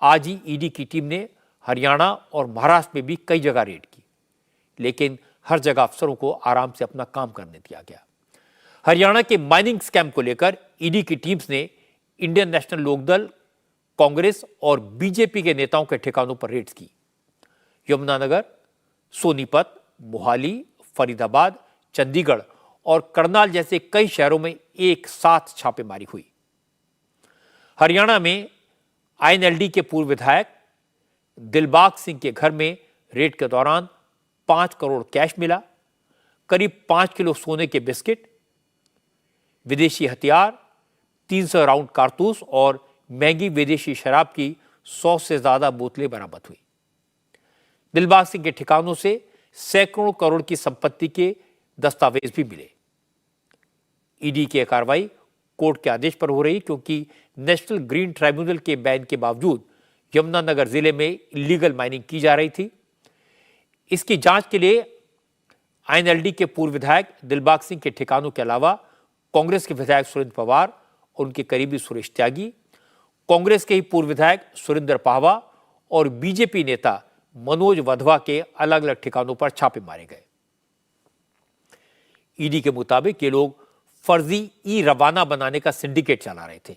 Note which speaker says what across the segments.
Speaker 1: आज ही ईडी की टीम ने हरियाणा और महाराष्ट्र में भी कई जगह रेड की, लेकिन हर जगह अफसरों को आराम से अपना काम करने दिया गया। हरियाणा के माइनिंग स्कैम को लेकर ईडी की टीम्स ने इंडियन नेशनल लोकदल, कांग्रेस और बीजेपी के नेताओं के ठिकानों पर रेड्स की। यमुनानगर, सोनीपत, मोहाली, फरीदाबाद, चंडीगढ़ और करनाल जैसे कई शहरों में एक साथ छापेमारी हुई। हरियाणा में आईएनएलडी के पूर्व विधायक दिलबाग सिंह के घर में रेड के दौरान 5 करोड़ कैश मिला, करीब 5 किलो सोने के बिस्किट, विदेशी हथियार, 300 राउंड कारतूस और महंगी विदेशी शराब की 100 से ज्यादा बोतलें बरामद हुई। दिलबाग सिंह के ठिकानों से सैकड़ों करोड़ की संपत्ति के दस्तावेज भी मिले। ईडी की कार्रवाई कोर्ट के आदेश पर हो रही, क्योंकि नेशनल ग्रीन ट्राइब्यूनल के बैन के बावजूद यमुनानगर जिले में इलीगल माइनिंग की जा रही थी। इसकी जांच के लिए आईएनएलडी के पूर्व विधायक दिलबाग सिंह के ठिकानों के अलावा कांग्रेस के विधायक सुरेंद्र पवार और उनके करीबी सुरेश त्यागी, कांग्रेस के ही पूर्व विधायक सुरेंद्र पाहवा और बीजेपी नेता मनोज वधवा के अलग अलग ठिकानों पर छापे मारे गए। ईडी के मुताबिक ये लोग फर्जी ई रवाना बनाने का सिंडिकेट चला रहे थे।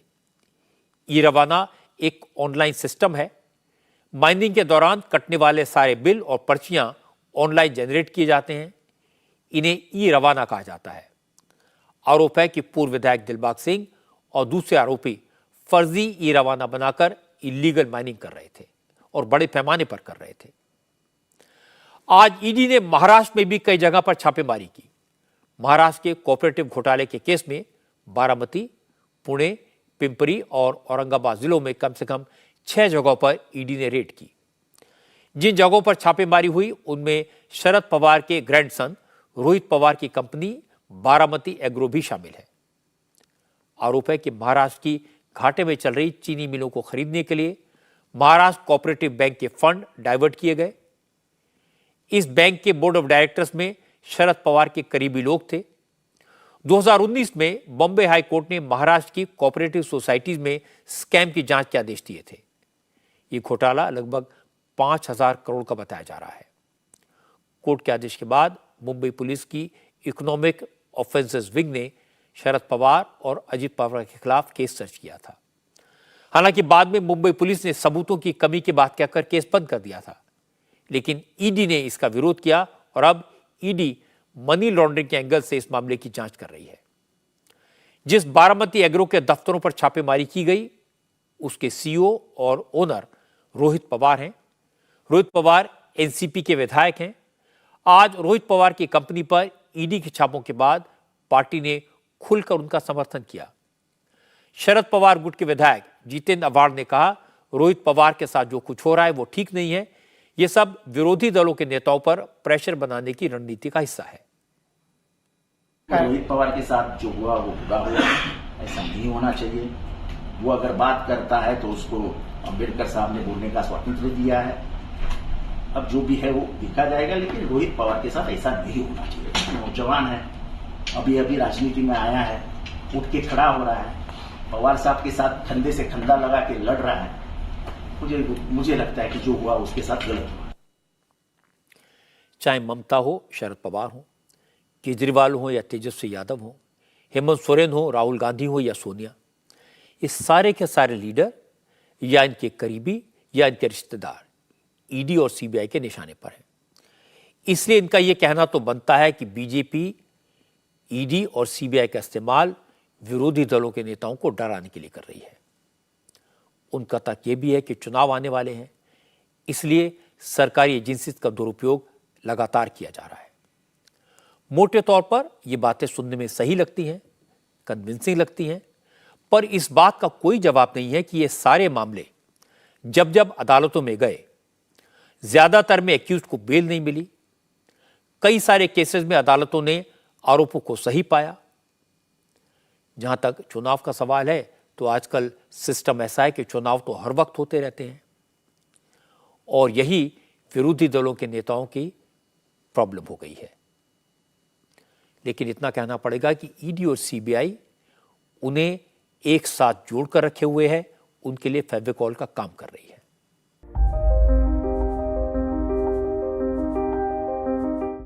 Speaker 1: ई रवाना एक ऑनलाइन सिस्टम है। माइनिंग के दौरान कटने वाले सारे बिल और पर्चियां ऑनलाइन जनरेट किए जाते हैं। इन्हें ई रवाना कहा जाता है। आरोप है कि पूर्व विधायक दिलबाग सिंह और दूसरे आरोपी फर्जी ई रवाना बनाकर इलीगल माइनिंग कर रहे थे और बड़े पैमाने पर कर रहे थे। आज ईडी ने महाराष्ट्र में भी कई जगह पर छापेमारी की। महाराष्ट्र के कोऑपरेटिव घोटाले के केस में बारामती, पुणे, पिंपरी और औरंगाबाद जिलों में कम से कम 6 जगहों पर ईडी ने रेड की। जिन जगहों पर छापेमारी हुई उनमें शरद पवार के ग्रैंडसन रोहित पवार की कंपनी बारामती एग्रो भी शामिल है। आरोप है कि महाराष्ट्र की घाटे में चल रही चीनी मिलों को खरीदने के लिए महाराष्ट्र कोऑपरेटिव बैंक के फंड डाइवर्ट किए गए। इस बैंक के बोर्ड ऑफ डायरेक्टर्स में शरद पवार के करीबी लोग थे। 2019 में बॉम्बे हाई कोर्ट ने महाराष्ट्र की कोऑपरेटिव सोसाइटीज में स्कैम की जांच के आदेश दिए थे। ये घोटाला लगभग 5,000 करोड़ का बताया जा रहा है। कोर्ट के आदेश के बाद मुंबई पुलिस की इकोनॉमिक ऑफेंसेस विंग ने शरद पवार और अजित पवार के खिलाफ केस दर्ज किया था। हालांकि बाद में मुंबई पुलिस ने सबूतों की कमी की बात कहकर केस बंद कर दिया था, लेकिन ईडी ने इसका विरोध किया और अब ईडी मनी लॉन्ड्रिंग के एंगल से इस मामले की जांच कर रही है। जिस बारामती एग्रो के दफ्तरों पर छापेमारी की गई उसके सीईओ और ओनर रोहित पवार हैं। रोहित पवार एनसीपी के विधायक हैं। आज रोहित पवार की कंपनी पर ईडी के छापों के बाद पार्टी ने खुलकर उनका समर्थन किया। शरद पवार गुट के विधायक जितेंद्र अवार्ड ने कहा, रोहित पवार के साथ जो कुछ हो रहा है वो ठीक नहीं है। ये सब विरोधी दलों के नेताओं पर प्रेशर बनाने की रणनीति का हिस्सा है।
Speaker 2: रोहित पवार के साथ जो हुआ वो बुरा हुआ, ऐसा नहीं होना चाहिए। वो अगर बात करता है तो उसको अम्बेडकर साहब ने बोलने का स्वातंत्र दिया है। अब जो भी है वो देखा जाएगा, लेकिन रोहित पवार के साथ ऐसा नहीं होना चाहिए। नौजवान है, अभी राजनीति में आया है, उठ के खड़ा हो रहा है, पवार साहब के साथ कंधे से कंधा लगा के लड़ रहा है। मुझे लगता है कि जो हुआ उसके साथ गलत हुआ।
Speaker 1: चाहे ममता हो, शरद पवार हो, केजरीवाल हो या तेजस्वी यादव हो, हेमंत सोरेन हो, राहुल गांधी हो या सोनिया, ये सारे के सारे लीडर या इनके करीबी या इनके रिश्तेदार ईडी और सीबीआई के निशाने पर हैं। इसलिए इनका यह कहना तो बनता है कि बीजेपी ईडी और सीबीआई का इस्तेमाल विरोधी दलों के नेताओं को डराने के लिए कर रही है। उनका तर्क यह भी है कि चुनाव आने वाले हैं, इसलिए सरकारी एजेंसी का दुरुपयोग लगातार किया जा रहा है। मोटे तौर पर यह बातें सुनने में सही लगती हैं, कन्विंसिंग लगती हैं, पर इस बात का कोई जवाब नहीं है कि ये सारे मामले जब जब अदालतों में गए, ज्यादातर में एक्यूज्ड को बेल नहीं मिली। कई सारे केसेस में अदालतों ने आरोपों को सही पाया। जहां तक चुनाव का सवाल है तो आजकल सिस्टम ऐसा है कि चुनाव तो हर वक्त होते रहते हैं और यही विरोधी दलों के नेताओं की प्रॉब्लम हो गई है। लेकिन इतना कहना पड़ेगा कि ईडी और सीबीआई उन्हें एक साथ जोड़कर रखे हुए है, उनके लिए फेविकॉल का काम कर रही है।